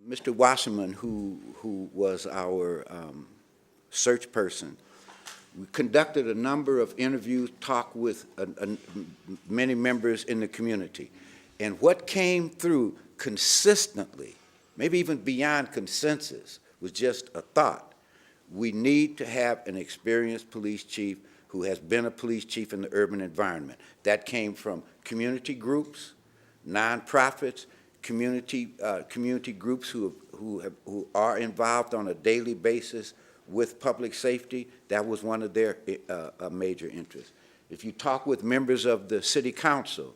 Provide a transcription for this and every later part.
Mr. Wasserman, who was our search person, we conducted a number of interviews, talked with many members in the community. And what came through consistently, maybe even beyond consensus, was just a thought. We need to have an experienced police chief who has been a police chief in the urban environment. That came from community groups, nonprofits, community groups who are involved on a daily basis with public safety. That was one of their major interests. If you talk with members of the city council,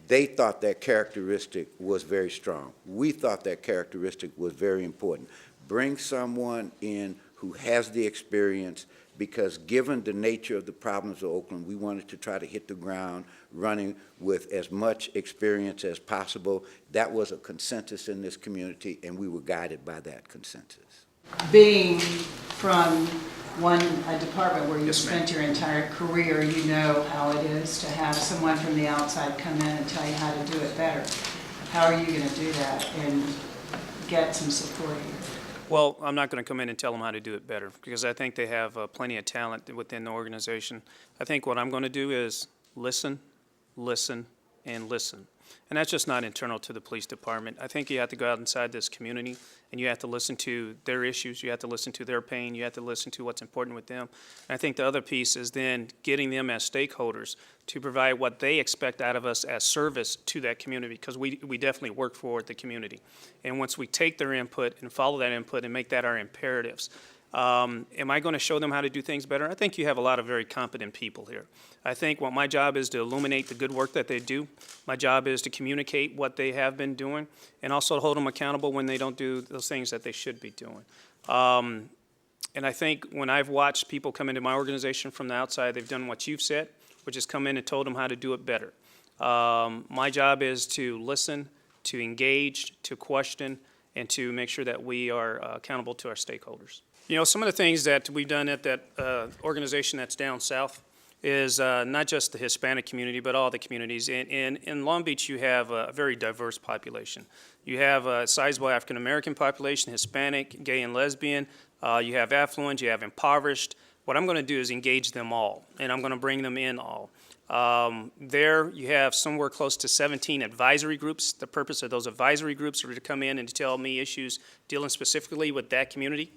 they thought that characteristic was very strong. We thought that characteristic was very important. Bring someone in who has the experience, because given the nature of the problems of Oakland, we wanted to try to hit the ground running with as much experience as possible. That was a consensus in this community, and we were guided by that consensus. Being from a department where you spent your entire career, you know how it is to have someone from the outside come in and tell you how to do it better. How are you going to do that and get some support here? Well, I'm not going to come in and tell them how to do it better, because I think they have plenty of talent within the organization. I think what I'm going to do is listen, listen, and listen. And that's just not internal to the police department. I think you have to go out inside this community and you have to listen to their issues, you have to listen to their pain, you have to listen to what's important with them. And I think the other piece is then getting them as stakeholders to provide what they expect out of us as service to that community, because we definitely work for the community. And once we take their input and follow that input and make that our imperatives, am I going to show them how to do things better? I think you have a lot of very competent people here. I think what my job is to illuminate the good work that they do. My job is to communicate what they have been doing and also hold them accountable when they don't do those things that they should be doing. And I think when I've watched people come into my organization from the outside, they've done what you've said, which is come in and told them how to do it better. My job is to listen, to engage, to question, and to make sure that we are accountable to our stakeholders. You know, some of the things that we've done at that organization that's down south is not just the Hispanic community, but all the communities. In Long Beach, you have a very diverse population. You have a sizable African-American population, Hispanic, gay and lesbian. You have affluent, you have impoverished. What I'm going to do is engage them all, and I'm going to bring them in all. There you have somewhere close to 17 advisory groups. The purpose of those advisory groups are to come in and to tell me issues dealing specifically with that community.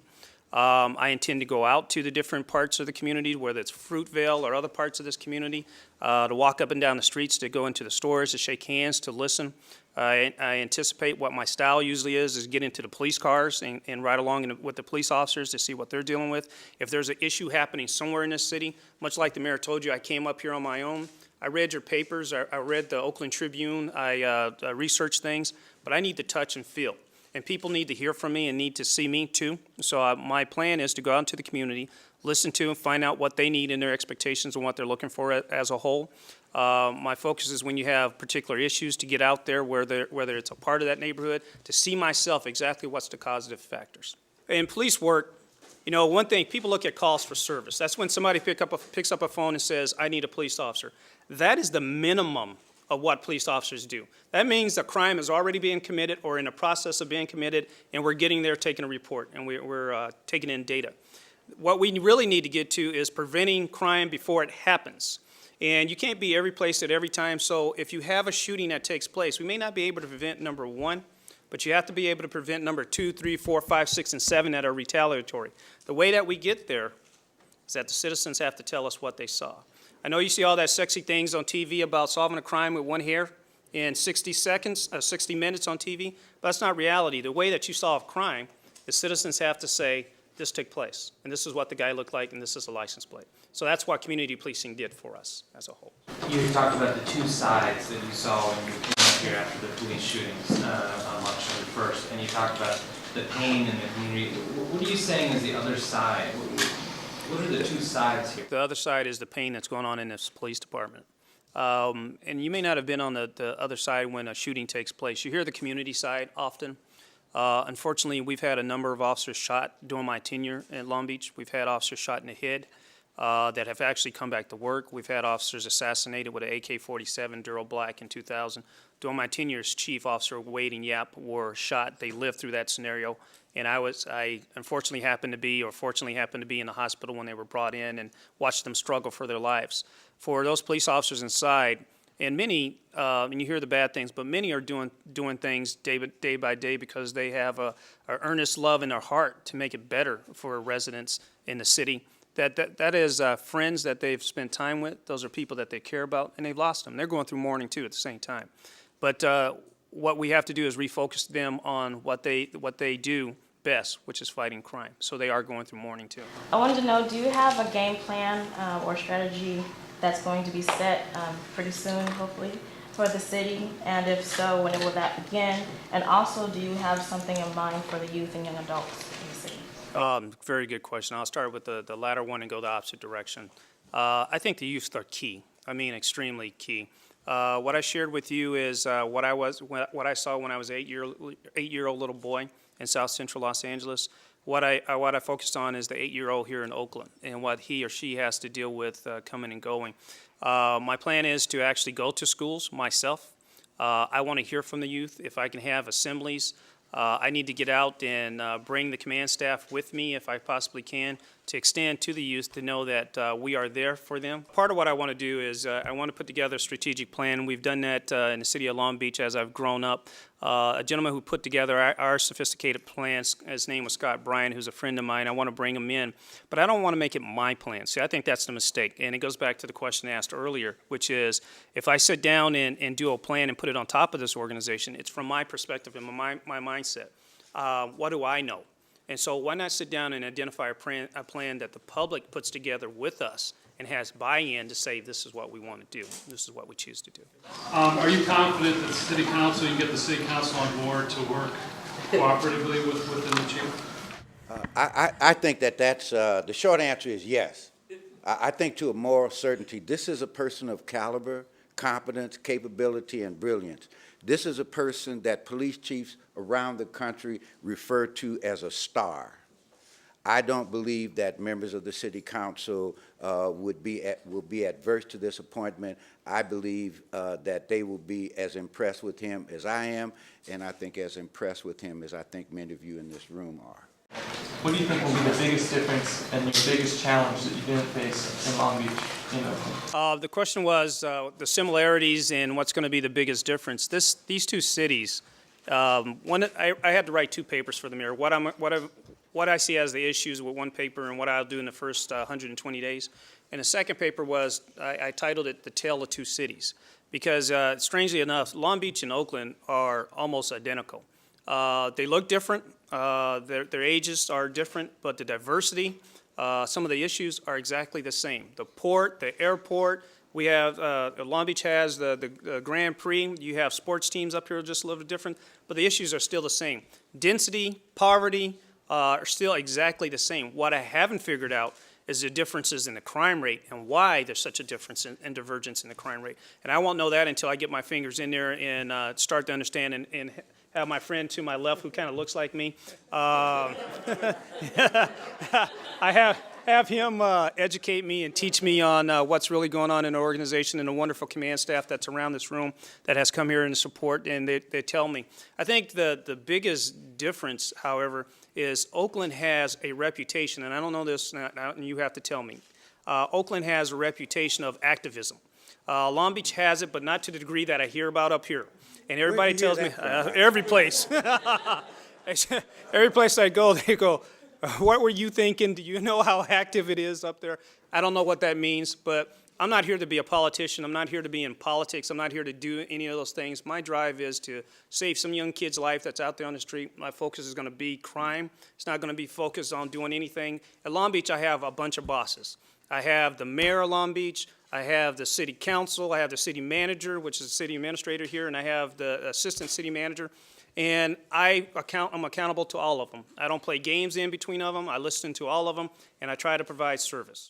I intend to go out to the different parts of the community, whether it's Fruitvale or other parts of this community, to walk up and down the streets, to go into the stores, to shake hands, to listen. I anticipate what my style usually is get into the police cars and ride along with the police officers to see what they're dealing with. If there's an issue happening somewhere in this city, much like the mayor told you, I came up here on my own. I read your papers, I read the Oakland Tribune, I researched things, but I need to touch and feel. And people need to hear from me and need to see me too. So my plan is to go out into the community, listen to and find out what they need and their expectations and what they're looking for as a whole. My focus is when you have particular issues to get out there, whether it's a part of that neighborhood, to see myself exactly what's the causative factors. In police work, you know, one thing, people look at calls for service. That's when somebody picks up a phone and says, I need a police officer. That is the minimum of what police officers do. That means a crime is already being committed or in the process of being committed, and we're getting there, taking a report, and we're taking in data. What we really need to get to is preventing crime before it happens. And you can't be every place at every time, so if you have a shooting that takes place, we may not be able to prevent number 1, but you have to be able to prevent number 2, 3, 4, 5, 6, and 7 that are retaliatory. The way that we get there is that the citizens have to tell us what they saw. I know you see all that sexy things on TV about solving a crime with one hair in 60 minutes on TV, but that's not reality. The way that you solve crime is citizens have to say, this took place, and this is what the guy looked like, and this is a license plate. So that's what community policing did for us as a whole. You talked about the two sides that you saw when you came up here after the police shootings on March 31st, and you talked about the pain in the community. What are you saying is the other side? What are the two sides here? The other side is the pain that's going on in this police department. And you may not have been on the other side when a shooting takes place. You hear the community side often. Unfortunately, we've had a number of officers shot during my tenure at Long Beach. We've had officers shot in the head. that have actually come back to work. We've had officers assassinated with an AK-47, Darrell Black in 2000. During my tenure as chief, Officer Wade and Yap were shot. They lived through that scenario. And I unfortunately happened to be, or fortunately happened to be in the hospital when they were brought in and watched them struggle for their lives. For those police officers inside, and many, and you hear the bad things, but many are doing things day by day because they have a earnest love in their heart to make it better for residents in the city. That is friends that they've spent time with. Those are people that they care about, and they've lost them. They're going through mourning too at the same time. But what we have to do is refocus them on what they do best, which is fighting crime. So they are going through mourning too. I wanted to know, do you have a game plan or strategy that's going to be set pretty soon, hopefully, for the city? And if so, when will that begin? And also, do you have something in mind for the youth and young adults in the city? Very good question. I'll start with the latter one and go the opposite direction. I think the youth are key. I mean, extremely key. What I shared with you is what I saw when I was an eight-year-old little boy in South Central Los Angeles. What I focused on is the 8-year-old here in Oakland and what he or she has to deal with coming and going. My plan is to actually go to schools myself. I want to hear from the youth. If I can have assemblies, I need to get out and bring the command staff with me if I possibly can to extend to the youth to know that we are there for them. Part of what I want to do is I want to put together a strategic plan. We've done that in the city of Long Beach as I've grown up. A gentleman who put together our sophisticated plans, his name was Scott Bryan, who's a friend of mine. I want to bring him in, but I don't want to make it my plan. See, I think that's the mistake, and it goes back to the question asked earlier, which is if I sit down and do a plan and put it on top of this organization, it's from my perspective and my mindset. What do I know? And so why not sit down and identify a plan that the public puts together with us and has buy-in to say this is what we want to do, this is what we choose to do. Are you confident that the city council, you get the city council on board to work cooperatively with the new chief? I think that's, the short answer is yes. I think to a moral certainty, this is a person of caliber, competence, capability, and brilliance. This is a person that police chiefs around the country refer to as a star. I don't believe that members of the city council will be adverse to this appointment. I believe that they will be as impressed with him as I am, and I think as impressed with him as I think many of you in this room are. What do you think will be the biggest difference and your biggest challenge that you're going to face in Long Beach, in Oakland? The question was the similarities and what's going to be the biggest difference. These two cities, I had to write two papers for the mayor. What I see as the issues with one paper and what I'll do in the first 120 days. And the second paper was, I titled it The Tale of Two Cities. Because strangely enough, Long Beach and Oakland are almost identical. They look different, their ages are different, but the diversity, some of the issues are exactly the same. The port, the airport, we have, Long Beach has the Grand Prix, you have sports teams up here just a little different, but the issues are still the same. Density, poverty, are still exactly the same. What I haven't figured out is the differences in the crime rate and why there's such a difference and divergence in the crime rate. And I won't know that until I get my fingers in there and start to understand and have my friend to my left who kind of looks like me. I have him educate me and teach me on what's really going on in the organization and the wonderful command staff that's around this room that has come here in support, and they tell me. I think the biggest difference, however, is Oakland has a reputation, and I don't know this, and you have to tell me. Oakland has a reputation of activism. Long Beach has it, but not to the degree that I hear about up here. And everybody tells me, every place. Every place I go, they go, what were you thinking? Do you know how active it is up there? I don't know what that means, but I'm not here to be a politician. I'm not here to be in politics. I'm not here to do any of those things. My drive is to save some young kid's life that's out there on the street. My focus is going to be crime. It's not going to be focused on doing anything. At Long Beach, I have a bunch of bosses. I have the mayor of Long Beach. I have the city council. I have the city manager, which is the city administrator here, and I have the assistant city manager. And I'm accountable to all of them. I don't play games in between of them. I listen to all of them, and I try to provide service.